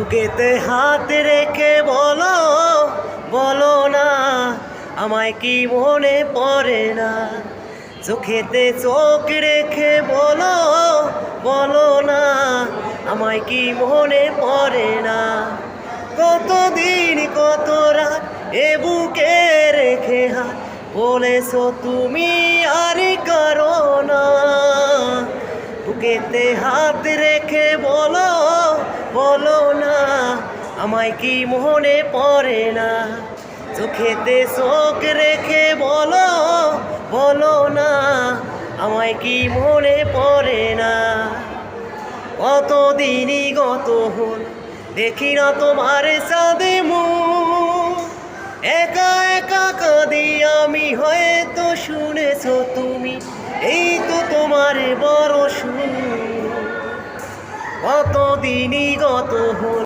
বুকেতে হাত রেখে বলো, বলো না আমায় কি মনে পড়ে না। চোখেতে চোখ রেখে বলো, বলো না আমায় কি মনে পড়ে না। কতদিন কত রাত এ বুকে রেখে হাত বলেছো তুমি আর করো না। বুকেতে হাত রেখে বলো, বলো না আমায় কি মনে পড়ে না। চোখেতে চোখ রেখে বলো, বলো না আমায় কি মনে পড়ে না। কতদিনই গত হল দেখি না তোমার সাদে মুখ, একা একা কাঁদি আমি, হয়তো শুনেছো তুমি এই তো তোমার বড় সুখ। কতদিনই গত হল